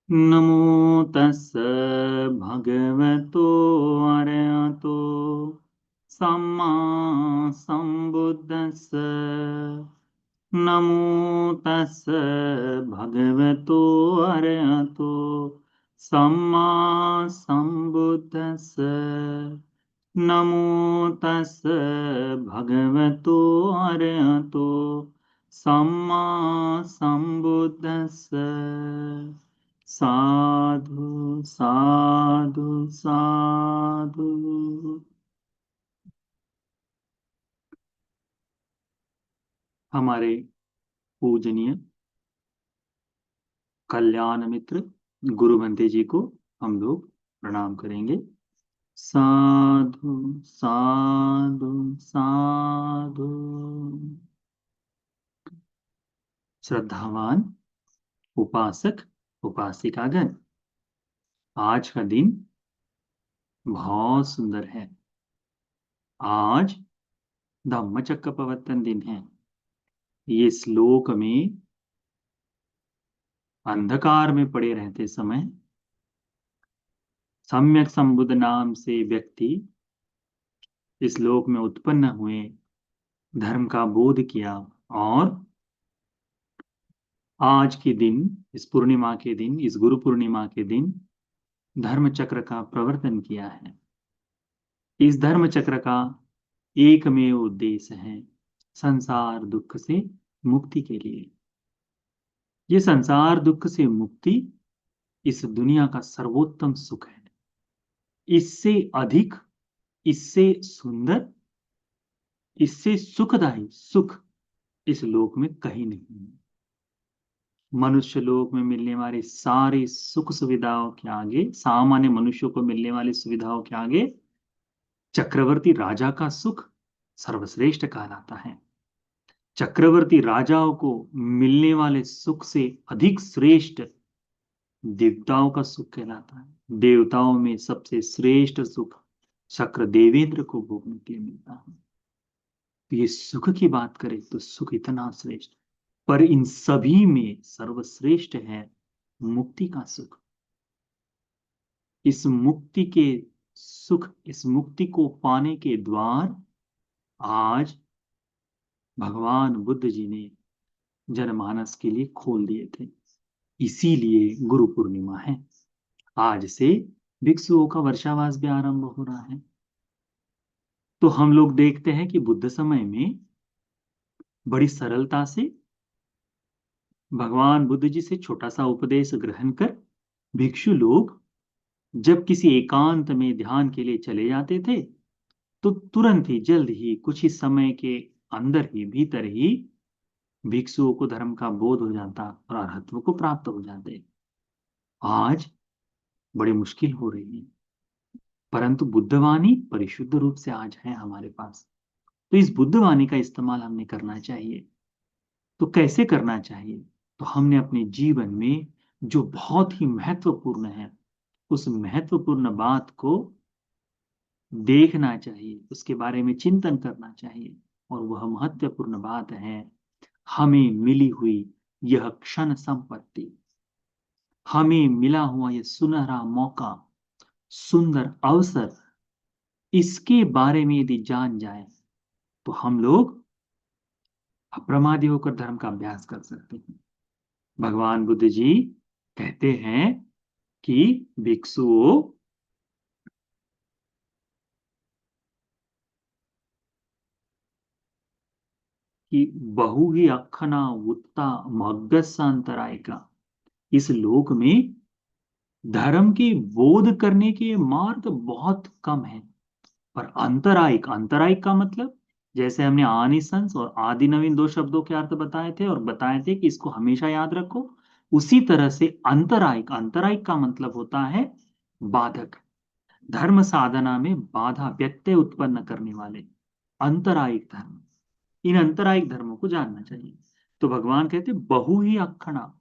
नमो तस् भगवतो अरहतो सम्मा सम्बुद्धस्स। नमो तस् भगवतो अरहतो सम्मा सम्बुद्धस्स। नमो तस् भगवतो अरहतो सम्मा सम्बुद्धस्स। साधु साधु साधु। हमारे पूजनीय कल्याण मित्र गुरु बंते जी को हम लोग प्रणाम करेंगे। साधु साधु साधु। श्रद्धावान उपासक उपासिकागण, आज का दिन बहुत सुंदर है। आज धम्मचक्र प्रवर्तन दिन है। ये श्लोक में अंधकार में पड़े रहते समय सम्यक संबुद्ध नाम से व्यक्ति इस लोक में उत्पन्न हुए, धर्म का बोध किया और आज के दिन, इस पूर्णिमा के दिन, इस गुरु पूर्णिमा के दिन धर्म चक्र का प्रवर्तन किया है। इस धर्म चक्र का एकमेव उद्देश्य है संसार दुख से मुक्ति के लिए। ये संसार दुख से मुक्ति इस दुनिया का सर्वोत्तम सुख है। इससे अधिक, इससे सुंदर, इससे सुखदायी सुख इस लोक में कहीं नहीं है। मनुष्य लोक में मिलने वाली सारी सुख सुविधाओं के आगे, सामान्य मनुष्यों को मिलने वाली सुविधाओं के आगे चक्रवर्ती राजा का सुख सर्वश्रेष्ठ कहलाता है। चक्रवर्ती राजाओं को मिलने वाले सुख से अधिक श्रेष्ठ देवताओं का सुख कहलाता है। देवताओं में सबसे श्रेष्ठ सुख चक्र देवेंद्र को भोगने के लिए मिलता है। तो ये सुख की बात करें तो सुख इतना श्रेष्ठ, पर इन सभी में सर्वश्रेष्ठ है मुक्ति का सुख। इस मुक्ति के सुख, इस मुक्ति को पाने के द्वार आज भगवान बुद्ध जी ने जनमानस के लिए खोल दिए थे। इसीलिए गुरु पूर्णिमा है। आज से भिक्षुओं का वर्षावास भी आरंभ हो रहा है। तो हम लोग देखते हैं कि बुद्ध समय में बड़ी सरलता से भगवान बुद्ध जी से छोटा सा उपदेश ग्रहण कर भिक्षु लोग जब किसी एकांत में ध्यान के लिए चले जाते थे तो तुरंत ही, जल्द ही, कुछ ही समय के अंदर ही, भीतर ही भिक्षुओं को धर्म का बोध हो जाता और अरहत्व को प्राप्त हो जाते। आज बड़ी मुश्किल हो रही है, परंतु बुद्धवाणी परिशुद्ध रूप से आज है हमारे पास। तो इस बुद्धवाणी का इस्तेमाल हमने करना चाहिए। तो कैसे करना चाहिए? तो हमने अपने जीवन में जो बहुत ही महत्वपूर्ण है उस महत्वपूर्ण बात को देखना चाहिए, उसके बारे में चिंतन करना चाहिए। और वह महत्वपूर्ण बात है हमें मिली हुई यह क्षण संपत्ति, हमें मिला हुआ यह सुनहरा मौका, सुंदर अवसर, इसके बारे में यदि जान जाए तो हम लोग अप्रमादी होकर धर्म का अभ्यास कर सकते हैं। भगवान बुद्ध जी कहते हैं कि भिक्षुओं, कि बहु ही अखना उत्ता मग्गसांतराय का, इस लोक में धर्म की बोध करने के मार्ग बहुत कम है। पर अंतरायिक, अंतरायिक का मतलब, जैसे हमने आनिसंस और आदि नवीन दो शब्दों के अर्थ बताए थे और बताए थे कि इसको हमेशा याद रखो, उसी तरह से अंतरायिक, अंतरायिक का मतलब होता है बाधक, धर्म साधना में बाधा, व्यत्यय उत्पन्न करने वाले अंतरायिक धर्म। इन अंतरायिक धर्मों को जानना चाहिए। तो भगवान कहते बहु ही अक्षणा,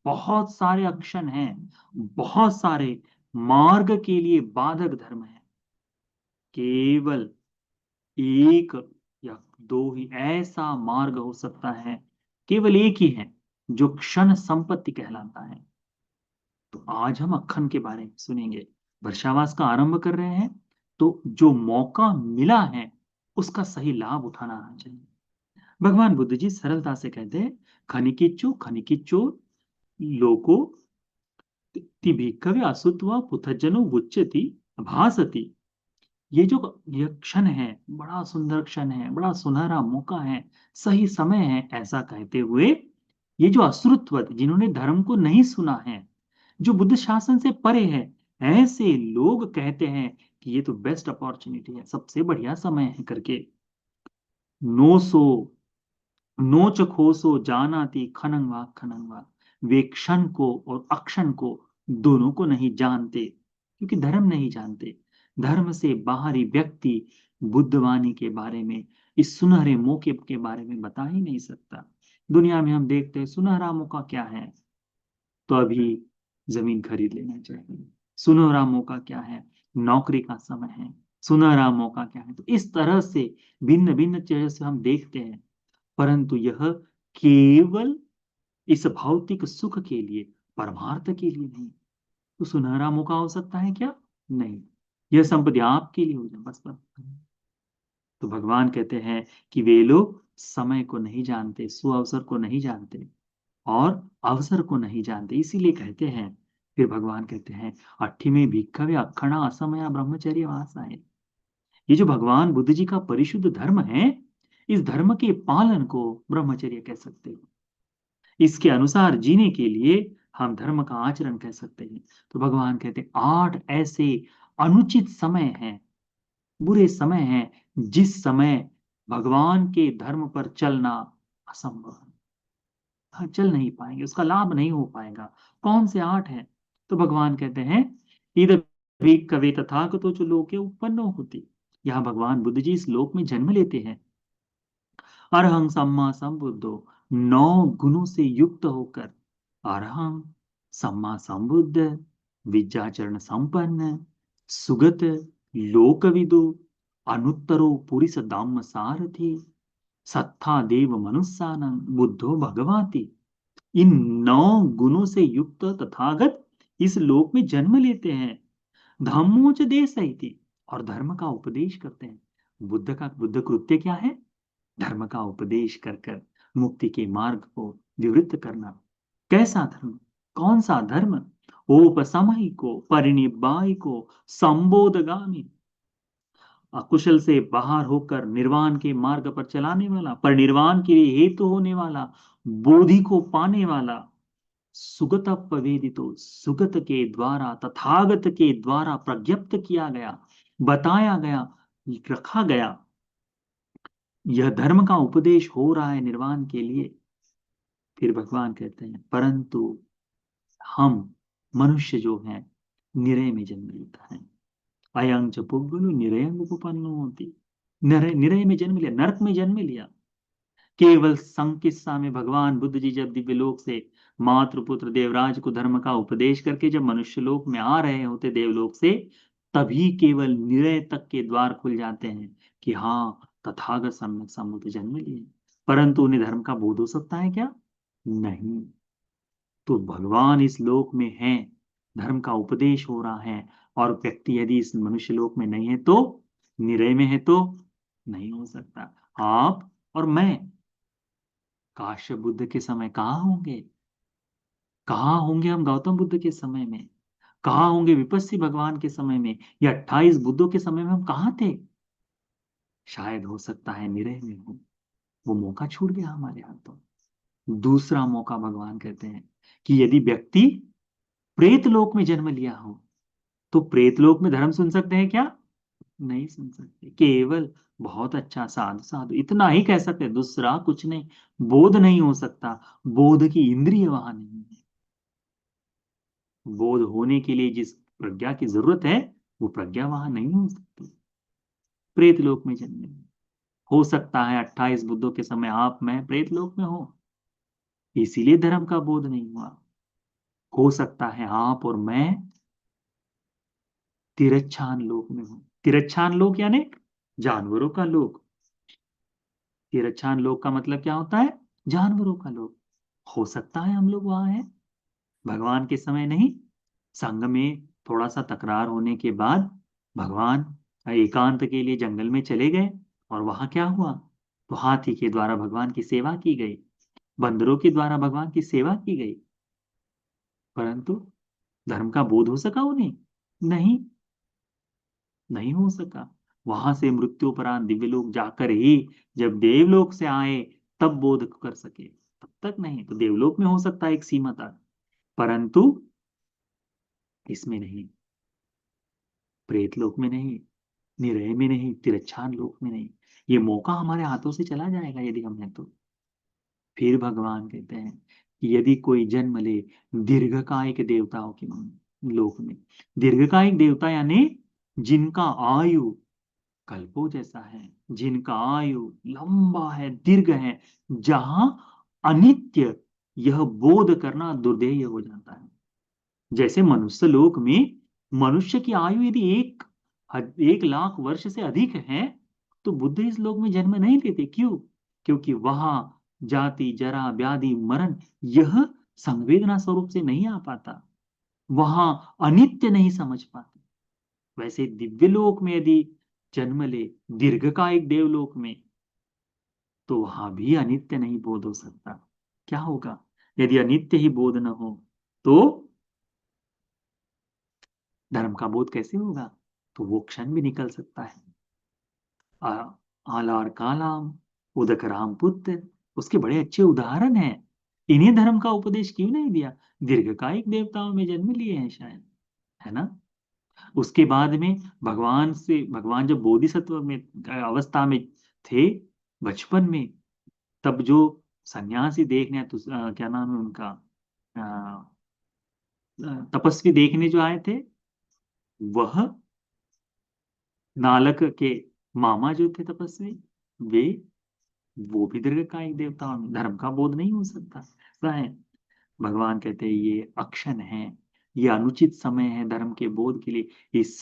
बहुत सारे अक्षण हैं, बहुत सारे मार्ग के लिए बाधक धर्म है। केवल एक या दो ही ऐसा मार्ग हो सकता है, केवल एक ही है जो क्षण संपत्ति कहलाता है। तो आज हम अक्खन के बारे में सुनेंगे। वर्षावास का आरंभ कर रहे हैं, तो जो मौका मिला है उसका सही लाभ उठाना आना चाहिए। भगवान बुद्ध जी सरलता से कहते हैं, खनिकिच्चो लोको तिभिक्खवे असुत्वा पुथज्जनो उच्यति भासति। ये जो ये क्षण है, बड़ा सुंदर क्षण है, बड़ा सुनहरा मौका है, सही समय है, ऐसा कहते हुए ये जो अश्रुत्व, जिन्होंने धर्म को नहीं सुना है, जो बुद्ध शासन से परे है, ऐसे लोग कहते हैं कि ये तो बेस्ट अपॉर्चुनिटी है, सबसे बढ़िया समय है करके। नो सो नोच खोसो जानाति खनंग वा, वे क्षण को और अक्षण को दोनों को नहीं जानते, क्योंकि धर्म नहीं जानते। धर्म से बाहरी व्यक्ति बुद्धवाणी के बारे में, इस सुनहरे मौके के बारे में बता ही नहीं सकता। दुनिया में हम देखते हैं सुनहरा मौका क्या है, तो अभी जमीन खरीद लेना चाहिए। सुनहरा मौका क्या है, नौकरी का समय है। सुनहरा मौका क्या है, तो इस तरह से भिन्न भिन्न चीजों से हम देखते हैं, परंतु यह केवल इस भौतिक सुख के लिए, परमार्थ के लिए नहीं। तो सुनहरा मौका हो सकता है क्या? नहीं। यह संपत्ति आपके लिए हो जाए बस। तो भगवान कहते हैं कि वे लोग समय को नहीं जानते, सुअवसर को नहीं जानते और अवसर को नहीं जानते, इसीलिए कहते हैं। फिर भगवान कहते हैं, अट्ठी में भिक्खवे अक्षणा असमया ब्रह्मचर्य वासाय। ये जो भगवान बुद्ध जी का परिशुद्ध धर्म है, इस धर्म के पालन को ब्रह्मचर्य कह सकते हैं। इसके अनुसार जीने के लिए हम धर्म का आचरण कह सकते हैं। तो भगवान कहते हैं, 8 ऐसे अनुचित समय हैं, बुरे समय हैं, जिस समय भगवान के धर्म पर चलना असंभव है। हाँ, चल नहीं पाएंगे, उसका लाभ नहीं हो पाएगा। कौन से 8 हैं? तो भगवान कहते हैं, इद भी कवे तथागतो जो लोके उत्पन्न होती। यहाँ भगवान बुद्ध जी इस लोक में जन्म लेते हैं। अरहं सम्मा संबुद्धो, 9 गुणों से युक्त होकर, अरहं सम्मा संबुद्ध, विद्याचरण संपन्न, सुगत, लोकविदु, अनुत्तरो पुरिस धाम सारथी, सत्ता देव मनुष्यानं बुद्धो भगवाति। इन 9 गुणों से युक्त तथागत इस लोक में जन्म लेते हैं। धम्मोच देशयति, और धर्म का उपदेश करते हैं। बुद्ध कृत्य क्या है? धर्म का उपदेश कर कर मुक्ति के मार्ग को विवृत करना। कैसा धर्म? कौन सा धर्म? ओपसमयिको परिनिब्बाइको संबोधगामी, अकुशल से बाहर होकर निर्वाण के मार्ग पर चलाने वाला, परिनिर्वाण के लिए हेतु होने वाला, बोधि को पाने वाला। सुगत पवेदितो, सुगत के द्वारा, तथागत के द्वारा प्रज्ञप्त किया गया, बताया गया, रखा गया। यह धर्म का उपदेश हो रहा है निर्वाण के लिए। फिर भगवान कहते हैं, परंतु हम मनुष्य जो है, निरय में जन्म लेता है। अयं च पुग्गलो निरयं उपपन्नो होती। निरय में जन्म लिया, नरक में जन्म लिया। केवल संकिस्सा में भगवान बुद्ध जी जब दिव्य लोक से मातृपुत्र देवराज को धर्म का उपदेश करके जब मनुष्य लोक में आ रहे होते देवलोक से, तभी केवल निरय तक के द्वार खुल जाते हैं कि हाँ, तथागत सम्यक संबुद्ध जन्म लिए। परंतु उन्हें धर्म का बोध हो सकता है क्या? नहीं। तो भगवान इस लोक में है, धर्म का उपदेश हो रहा है, और व्यक्ति यदि इस मनुष्य लोक में नहीं है, तो निरय में है, तो नहीं हो सकता। आप और मैं काश्यप बुद्ध के समय कहाँ होंगे? कहाँ होंगे हम गौतम बुद्ध के समय में? कहाँ होंगे विपस्सी भगवान के समय में, या 28 बुद्धों के समय में हम कहाँ थे? शायद हो सकता है निरय में हो। वो मौका छूट गया हमारे हाथों। दूसरा मौका भगवान कहते हैं कि यदि व्यक्ति प्रेतलोक में जन्म लिया हो, तो प्रेतलोक में धर्म सुन सकते हैं क्या? नहीं सुन सकते। केवल बहुत अच्छा साधु साधु इतना ही कह सकते हैं, दूसरा कुछ नहीं। बोध नहीं हो सकता, बोध की इंद्रिय वहां नहीं है। बोध होने के लिए जिस प्रज्ञा की जरूरत है, वो प्रज्ञा वहां नहीं हो सकती। प्रेतलोक में जन्म लिया। हो सकता है 28 बुद्धों के समय आप मैं प्रेतलोक में हो, इसीलिए धर्म का बोध नहीं हुआ। हो सकता है आप और मैं तिरच्छान लोक में हो। तिरच्छान लोक यानी जानवरों का लोक। तिरच्छान लोक का मतलब क्या होता है? जानवरों का लोक। हो सकता है हम लोग वहां हैं, भगवान के समय नहीं। संग में थोड़ा सा तकरार होने के बाद भगवान एकांत के लिए जंगल में चले गए। और वहां क्या हुआ? तो हाथी के द्वारा भगवान की सेवा की गई, बंदरों के द्वारा भगवान की सेवा की गई, परंतु धर्म का बोध हो सका उन्हें? नहीं, नहीं हो सका। वहां से मृत्युपरांत दिव्यलोक जाकर ही जब देवलोक से आए तब बोध कर सके, तब तक नहीं। तो देवलोक में हो सकता है एक सीमा तक, परंतु इसमें नहीं, प्रेतलोक में नहीं, निरय में नहीं, तिरच्छान लोक में नहीं। ये मौका हमारे हाथों से चला जाएगा यदि हमने तो। फिर भगवान कहते हैं कि यदि कोई जन्म ले दीर्घकायिक देवताओं के लोक में, दीर्घकायिक देवता यानी जिनका आयु कल्पों जैसा है, जिनका आयु लंबा है, दीर्घ है, जहां अनित्य यह बोध करना दुर्देय हो जाता है। जैसे मनुष्य लोक में मनुष्य की आयु यदि 1 लाख वर्ष से अधिक है, तो बुद्ध इस लोक में जन्म नहीं लेते। क्यों? क्योंकि वहां जाति जरा व्याधि मरण यह संवेदना स्वरूप से नहीं आ पाता, वहां अनित्य नहीं समझ पाते। वैसे दिव्य लोक में यदि जन्म ले दीर्घकायिक देवलोक में, तो वहां भी अनित्य नहीं बोध हो सकता। क्या होगा यदि अनित्य ही बोध न हो? तो धर्म का बोध कैसे होगा? तो वो क्षण भी निकल सकता है। आ- आलार कालाम, उदक राम पुत्र, उसके बड़े अच्छे उदाहरण हैं। इन्हें धर्म का उपदेश क्यों नहीं दिया? दीर्घकायिक देवताओं में जन्म लिए हैं शायद, है ना। उसके बाद में भगवान जब बोधिसत्व में अवस्था में थे, बचपन में, तब जो सन्यासी देखने क्या नाम है उनका, तपस्वी देखने जो आए थे, वह नालक के मामा जो थे तपस्वी, वे वो भी दीर्घकायिक देवता, धर्म का बोध नहीं हो सकता, ऐसा है। भगवान कहते हैं ये अक्षण है, ये अनुचित समय है धर्म के बोध के लिए। इस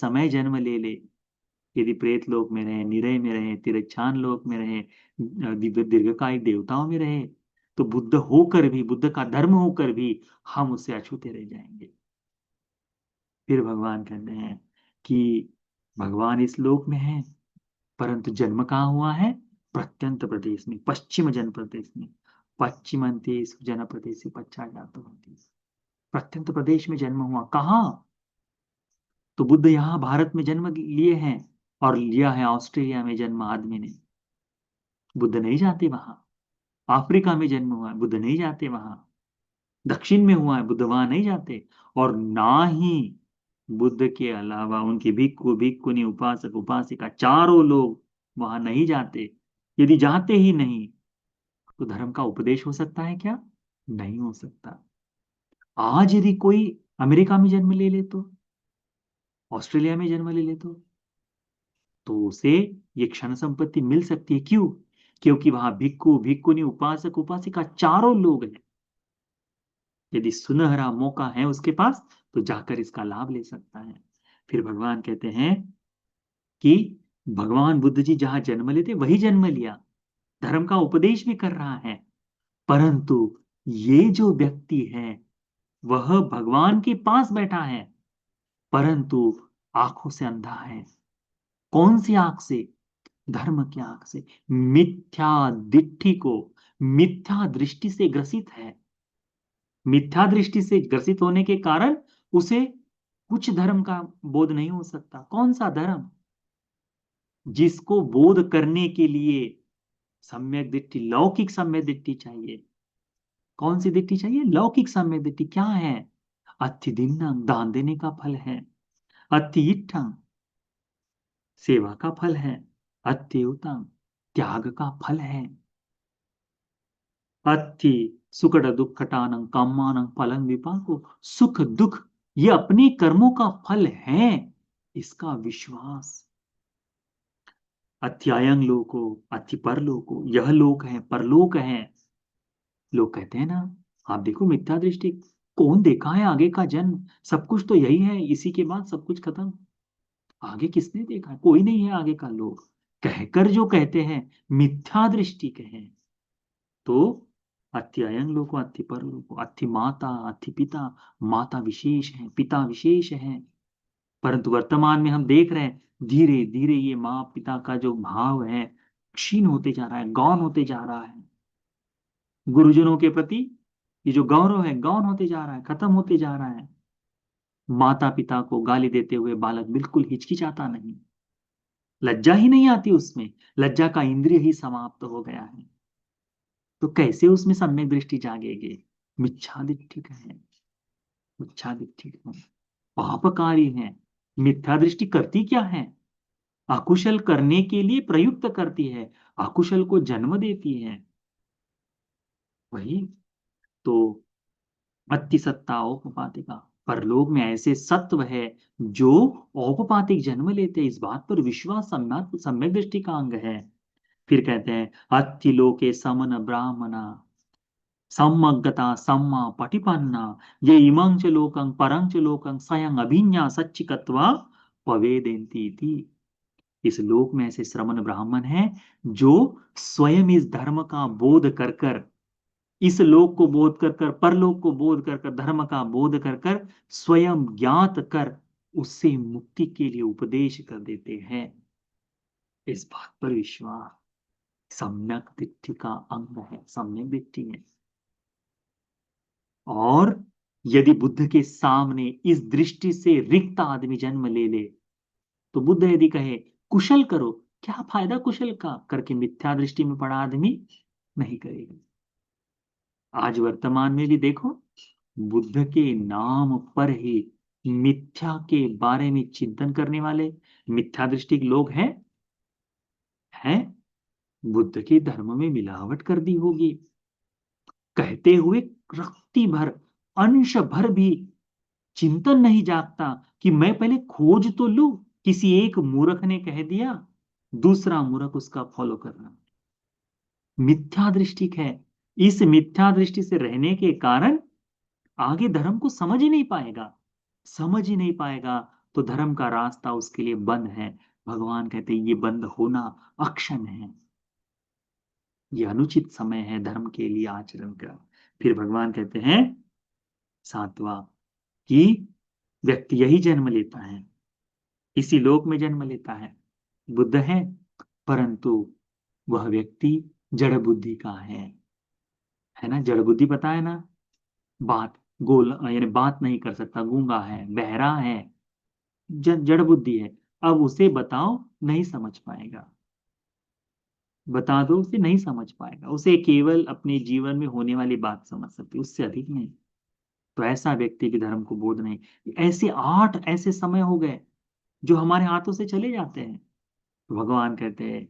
समय जन्म ले ले, यदि प्रेत लोक में रहे, निरय में रहे, तिरच्छान लोक में रहे, दीर्घकायिक देवताओं में रहे, तो बुद्ध होकर भी, बुद्ध का धर्म होकर भी हम उससे अछूते रह जाएंगे। फिर भगवान कहते हैं कि भगवान इस लोक में है, परंतु जन्म कहाँ हुआ है? प्रत्यंत प्रदेश में, पश्चिम जन प्रदेश में। पश्चिमंतेषु जन प्रदेश पश्चात, प्रत्यंत प्रदेश में जन्म हुआ। कहाँ? तो बुद्ध यहाँ भारत में जन्म लिए हैं, और लिया है ऑस्ट्रेलिया में जन्म आदमी ने। बुद्ध नहीं जाते वहां। अफ्रीका में जन्म हुआ है, बुद्ध नहीं जाते वहां। दक्षिण में हुआ है, बुद्ध वहां नहीं जाते। और ना ही बुद्ध के अलावा उनके भिक्खु भिक्खुनी उपासक उपासिका चारों लोग वहां नहीं जाते। यदि जाते ही नहीं, तो धर्म का उपदेश हो सकता है क्या? नहीं हो सकता। आज यदि कोई अमेरिका में जन्म ले ले, तो ऑस्ट्रेलिया में जन्म ले ले, तो उसे ये क्षण संपत्ति मिल सकती है। क्यों? क्योंकि वहां भिक्खु भिक्खुनी उपासक उपासिका चारों लोग हैं। यदि सुनहरा मौका है उसके पास, तो जाकर इसका लाभ ले सकता है। फिर भगवान कहते हैं कि भगवान बुद्ध जी जहां जन्म लेते वही जन्म लिया, धर्म का उपदेश भी कर रहा है, परंतु ये जो व्यक्ति है वह भगवान के पास बैठा है, परंतु आंखों से अंधा है। कौन सी आंख से? धर्म की आंख से। मिथ्या दिट्ठी को, मिथ्या दृष्टि से ग्रसित है। मिथ्या दृष्टि से ग्रसित होने के कारण उसे कुछ धर्म का बोध नहीं हो सकता। कौन सा धर्म? जिसको बोध करने के लिए सम्यक दृष्टि, लौकिक सम्यक दृष्टि चाहिए। कौन सी दृष्टि चाहिए? लौकिक सम्यक दृष्टि। क्या है? अत्ति दिन्नम, दान देने का फल है। अत्ति इट्ठम, सेवा का फल है। अत्ति उत्तम, त्याग का फल है। अत्थि सुकट दुखटानं कामानं फलं विपाको, सुख दुख ये अपने कर्मों का फल है, इसका विश्वास। अत्यायंग लोको, अति परलोको, यह लोक है, परलोक है। लोग कहते हैं ना, आप देखो मिथ्या दृष्टि, कौन देखा है आगे का जन्म? सब कुछ तो यही है, इसी के बाद सब कुछ खत्म। आगे किसने देखा है? कोई नहीं है आगे का। लोग कहकर जो कहते हैं मिथ्या दृष्टि कहें, तो अत्ति अयं लोको अत्ति परलोको, अत्ति माता अत्ति पिता। माता विशेष है, पिता विशेष है, परंतु वर्तमान में हम देख रहे हैं धीरे धीरे ये माँ पिता का जो भाव है क्षीण होते जा रहा है, गौण होते जा रहा है। गुरुजनों के प्रति ये जो गौरव है गौण होते जा रहा है, खत्म होते जा रहा है। माता पिता को गाली देते हुए बालक बिल्कुल हिचकिचाता नहीं, लज्जा ही नहीं आती उसमें, लज्जा का इंद्रिय ही समाप्त हो गया है। तो कैसे उसमें सम्यक दृष्टि जागेगी? मिथ्यादिष्टिक है, मिथ्यादिष्टिक है, पापकारी है। मिथ्या दृष्टि करती क्या है? अकुशल करने के लिए प्रयुक्त करती है, अकुशल को जन्म देती है। वही तो अति सत्ता औपपातिका, परलोक में ऐसे सत्व है जो औपपातिक जन्म लेते हैं। इस बात पर विश्वास सम्यक दृष्टि का अंग है। फिर कहते हैं अत्ति लोके समन ब्राह्मणा सम्मगता सम्मा पटिपन्ना ये इमं च लोकं परं च लोकं स्वयं अभिज्ञा सच्चिकत्वा पवेदेन्ति इति। इस लोक में ऐसे श्रमण ब्राह्मण हैं जो स्वयं इस धर्म का बोध कर कर, इस लोक को बोध कर कर, परलोक को बोध कर कर, धर्म का बोध कर कर, स्वयं ज्ञात कर उससे मुक्ति के लिए उपदेश कर देते हैं। इस बात पर विश्वास सम्यक दृष्टि का अंग है, सम्यक दृष्टि है। और यदि बुद्ध के सामने इस दृष्टि से रिक्त आदमी जन्म ले ले, तो बुद्ध यदि कहे कुशल करो, क्या फायदा कुशल का करके मिथ्या दृष्टि में पड़ा आदमी नहीं करेगा। आज वर्तमान में भी देखो, बुद्ध के नाम पर ही मिथ्या के बारे में चिंतन करने वाले मिथ्या दृष्टि लोग हैं। बुद्ध के धर्म में मिलावट कर दी होगी कहते हुए रत्ती भर, अंश भर भी चिंतन नहीं जागता कि मैं पहले खोज तो लूं। किसी एक मूर्ख ने कह दिया, दूसरा मूर्ख उसका फॉलो करना मिथ्या दृष्टि है। इस मिथ्या दृष्टि से रहने के कारण आगे धर्म को समझ ही नहीं पाएगा, समझ ही नहीं पाएगा, तो धर्म का रास्ता उसके लिए बंद है। भगवान कहते हैं ये बंद होना अक्षम है, ये अनुचित समय है धर्म के लिए आचरण का। फिर भगवान कहते हैं सातवां कि व्यक्ति यही जन्म लेता है, इसी लोक में जन्म लेता है, बुद्ध है, परंतु वह व्यक्ति जड़ बुद्धि का है ना। जड़ बुद्धि पता है ना, बात गोल यानी बात नहीं कर सकता, गूंगा है, बहरा है, जड़ बुद्धि है। अब उसे बताओ नहीं समझ पाएगा, बता दो उसे नहीं समझ पाएगा, उसे केवल अपने जीवन में होने वाली बात समझ सकती, उससे अधिक नहीं। तो ऐसा व्यक्ति भी धर्म को बोध नहीं। ऐसे 8 ऐसे समय हो गए जो हमारे हाथों से चले जाते हैं। तो भगवान कहते हैं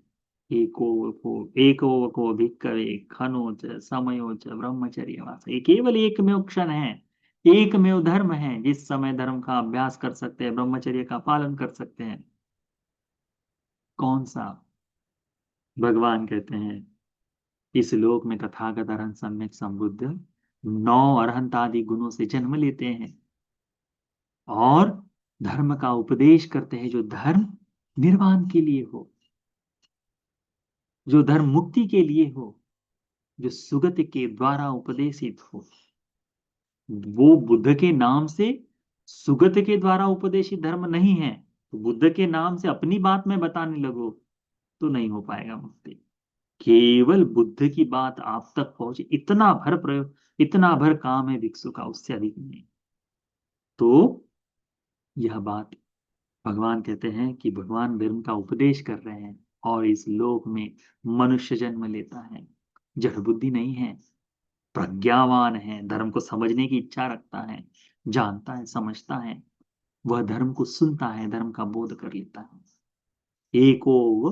एको को भिक्खवे खनोच समयोच ब्रह्मचर्य वास, ये केवल एकमेव क्षण है, एकमेव धर्म है जिस समय धर्म का अभ्यास कर सकते हैं, ब्रह्मचर्य का पालन कर सकते हैं। कौन सा? भगवान कहते हैं इस लोक में तथागत अरहंत सम्यक संबुद्ध 9 अरहंत आदि गुणों से जन्म लेते हैं और धर्म का उपदेश करते हैं, जो धर्म निर्वाण के लिए हो, जो धर्म मुक्ति के लिए हो, जो सुगति के द्वारा उपदेशित हो। वो बुद्ध के नाम से सुगत के द्वारा उपदेशित धर्म नहीं है। तो बुद्ध के नाम से अपनी बात में बताने लगो तो नहीं हो पाएगा मुक्ति। केवल बुद्ध की बात आप तक पहुंचे, इतना भर प्रयोग, इतना भर काम है भिक्षु का, उससे अधिक नहीं। तो यह बात भगवान कहते हैं कि भगवान धर्म का उपदेश कर रहे हैं और इस लोक में मनुष्य जन्म लेता है, जड़ बुद्धि नहीं है, प्रज्ञावान है, धर्म को समझने की इच्छा रखता है, जानता है, समझता है, वह धर्म को सुनता है, धर्म का बोध कर लेता है। एको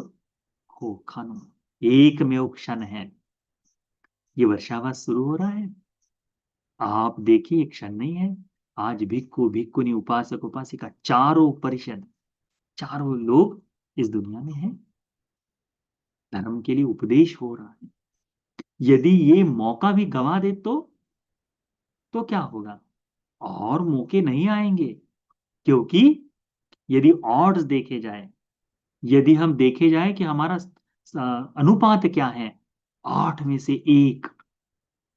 हो खानो, एक में क्षण है। ये वर्षावास शुरू हो रहा है, आप देखिए, एक क्षण नहीं है। आज भिक्खु भिक्खुनी उपासक उपासिका चारों परिषद, चारों लोग इस दुनिया में हैं, धर्म के लिए उपदेश हो रहा है। यदि ये मौका भी गंवा दे तो क्या होगा? और मौके नहीं आएंगे, क्योंकि यदि ऑड्स देखे जाए, यदि हम देखे जाए कि हमारा अनुपात क्या है, 8 में से 1,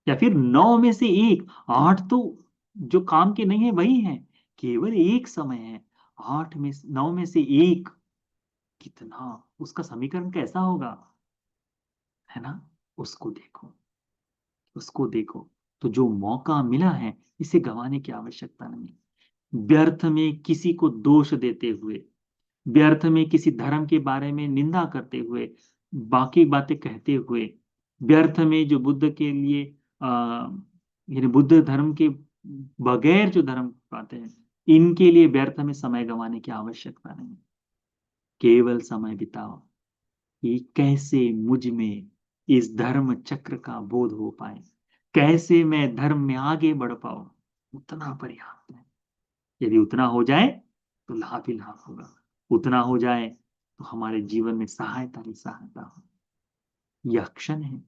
या फिर 9 में से एक। 8 तो जो काम के नहीं है वही है, केवल एक समय है। 9 में से एक कितना, उसका समीकरण कैसा होगा, है ना? उसको देखो, उसको देखो। तो जो मौका मिला है इसे गंवाने की आवश्यकता नहीं। व्यर्थ में किसी को दोष देते हुए, व्यर्थ में किसी धर्म के बारे में निंदा करते हुए, बाकी बातें कहते हुए, व्यर्थ में जो बुद्ध के लिए यानी बुद्ध धर्म के बगैर जो धर्म पाते हैं, इनके लिए व्यर्थ में समय गंवाने की आवश्यकता नहीं। केवल समय बिताओ कि कैसे मुझ में इस धर्म चक्र का बोध हो पाए, कैसे मैं धर्म में आगे बढ़ पाऊं, उतना पर्याप्त है। यदि उतना हो जाए तो लाभ ही लाभ होगा, उतना हो जाए तो हमारे जीवन में सहायता ही सहायता हो। यह क्षण है,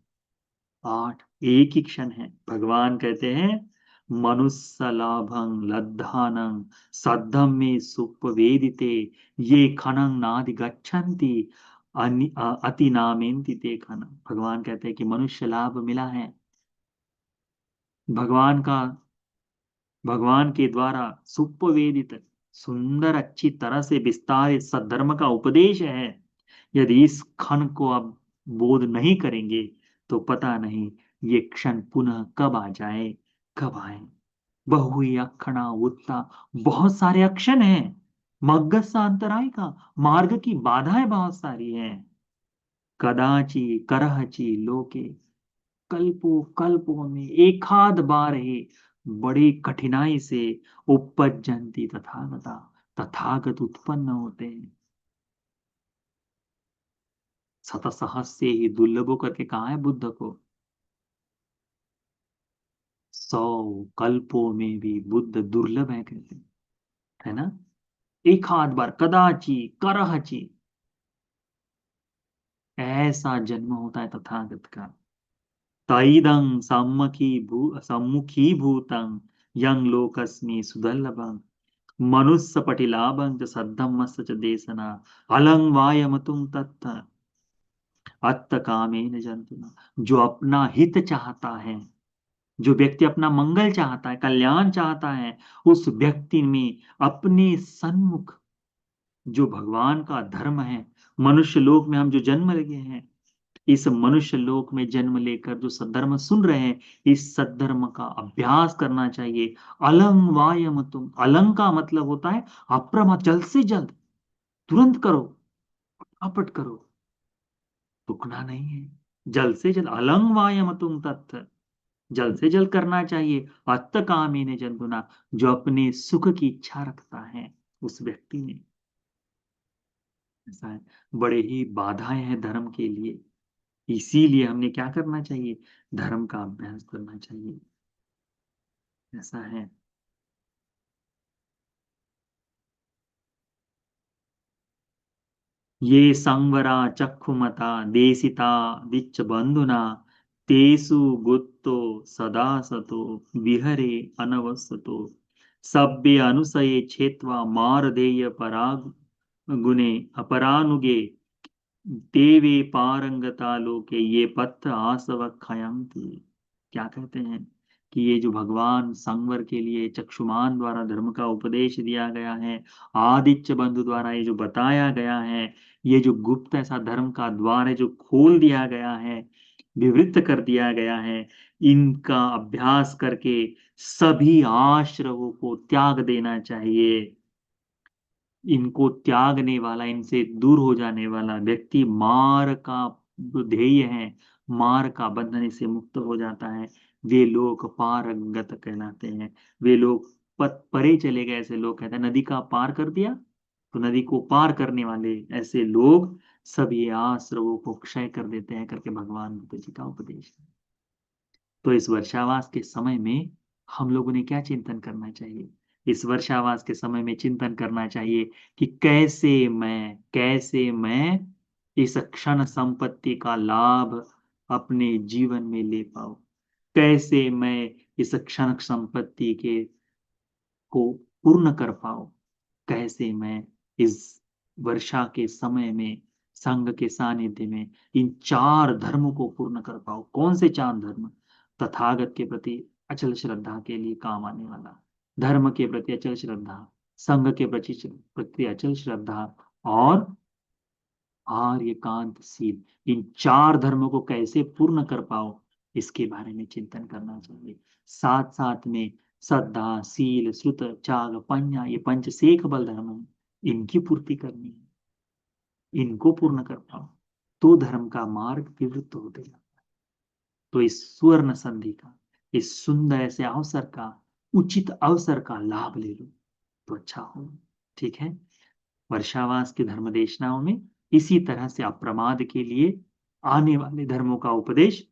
8 एक ही क्षण है। भगवान कहते हैं मनुष्य लाभं लद्धानं सद्धम में सुपवेदिते ये खनंग नादि गच्छन्ति अति नामेन्ति ते खनन। भगवान कहते हैं कि मनुष्य लाभ मिला है, भगवान का, भगवान के द्वारा सुपवेदित, सुंदर अच्छी तरह से विस्तारित सद्धर्म का उपदेश है। यदि इस क्षण को अब बोध नहीं करेंगे तो पता नहीं ये क्षण पुनः कब आ जाए, कब आए। बहु अक्षणा उत्ता, बहुत सारे अक्षण हैं। मग्गस अंतराय का, मार्ग की बाधाएं बहुत सारी हैं। कदाचि करहचि लोके, कल्पों कल्पों में एकाध बार ही बड़ी कठिनाई से उपजंती तथागता, तथागत उत्पन्न होते हैं। शतसहस्र से ही दुर्लभो करके कहा है बुद्ध को। 100 कल्पों में भी बुद्ध दुर्लभ है कहते हैं, है ना? एक आध बार कदाची करहची ऐसा जन्म होता है तथागत का। तैदं सम्मुखी भूतं यं लोकस्मि सुदुर्लभं मनुष्य पटिलाभं च सद्धम्मस्य च देशना अलंग वायमतुम तत्थ अत्त कामेन जंतुना। जो अपना हित चाहता है, जो व्यक्ति अपना मंगल चाहता है, कल्याण चाहता है, उस व्यक्ति में अपने सन्मुख जो भगवान का धर्म है, मनुष्य लोक में हम जो जन्म लिए हैं, इस मनुष्य लोक में जन्म लेकर जो सद्धर्म सुन रहे हैं, इस सद्धर्म का अभ्यास करना चाहिए। अलंग वायम तुम, अलंग का मतलब होता है अप्रमत, जल्द से जल्द, तुरंत करो, अपट करो, रुकना नहीं है। जल्द से जल्द अलंग वायम तुम तत्थ, जल्द से जल्द करना चाहिए। अत्त कामेन जंतुना, जो अपने सुख की इच्छा रखता है उस व्यक्ति ने, ऐसा है। बड़े ही बाधाएं हैं धर्म के लिए, इसीलिए हमने क्या करना चाहिए, धर्म का अभ्यास करना चाहिए, ऐसा है। ये संवरा चक्षुमता देशिता दिच्च बंधुना तेसु गुप्तो सदा सतो विहरे अनवसतो सभ्य अनुसये छेत्वा मारदेय पराग गुणे अपरानुगे देवे पारंगता लोके ये पथ आसव खयंती। क्या कहते हैं कि ये जो भगवान संवर के लिए चक्षुमान द्वारा धर्म का उपदेश दिया गया है, आदित्य बंधु द्वारा ये जो बताया गया है, ये जो गुप्त ऐसा धर्म का द्वार है जो खोल दिया गया है, विवृत कर दिया गया है, इनका अभ्यास करके सभी आश्रवों को त्याग देना चाहिए। इनको त्यागने वाला, इनसे दूर हो जाने वाला व्यक्ति मार का जो ध्येय है, मार का बंधन से मुक्त हो जाता है। वे लोग पारंगत कहलाते हैं। वे लोग परे चले गए, ऐसे लोग कहते हैं नदी का पार कर दिया, तो नदी को पार करने वाले ऐसे लोग सभी आश्रवों को क्षय कर देते हैं करके भगवान बुद्ध जी का उपदेश है। तो इस वर्षावास के समय में हम लोगों ने क्या चिंतन करना चाहिए? इस वर्षावास के समय में चिंतन करना चाहिए कि कैसे मैं इस क्षण संपत्ति का लाभ अपने जीवन में ले पाऊं, कैसे मैं इस क्षण संपत्ति के को पूर्ण कर पाऊं, कैसे मैं इस वर्षा के समय में संघ के सानिध्य में इन 4 धर्मों को पूर्ण कर पाऊं। कौन से 4 धर्म? तथागत के प्रति अचल श्रद्धा के लिए काम आने वाला, धर्म के प्रति अचल श्रद्धा, संघ के प्रति अचल श्रद्धा और आर्यकांतशील, इन चार धर्मों को कैसे पूर्ण कर पाओ इसके बारे में चिंतन करना चाहिए। साथ साथ में श्रद्धा, शील, श्रुत, त्याग, पඤ्ञा, ये पंच सेख बल धर्म है, इनकी पूर्ति करनी है। इनको पूर्ण कर पाओ तो धर्म का मार्ग विवृत होते जाता है। तो इस सुवर्ण संधि का, इस सुंदर ऐसे अवसर का, उचित अवसर का लाभ ले लो तो अच्छा हो। ठीक है, वर्षावास की धर्म देशनाओं में इसी तरह से अप्रमाद के लिए आने वाले धर्मों का उपदेश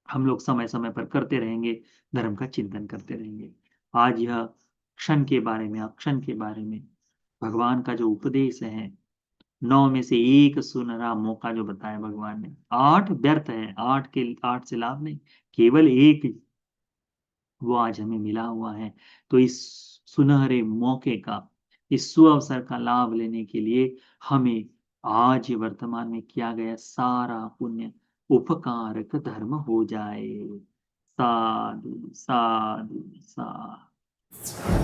हम लोग समय समय पर करते रहेंगे, धर्म का चिंतन करते रहेंगे। आज यह क्षण के बारे में, अक्षण के बारे में भगवान का जो उपदेश है, 9 में से एक सुनहरा मौका जो बताया भगवान ने, 8 व्यर्थ है, 8 से लाभ नहीं, केवल एक वो आज हमें मिला हुआ है। तो इस सुनहरे मौके का, इस सुअवसर का लाभ लेने के लिए हमें आज ये वर्तमान में किया गया सारा पुण्य उपकारक धर्म हो जाए। साधु साधु साधु।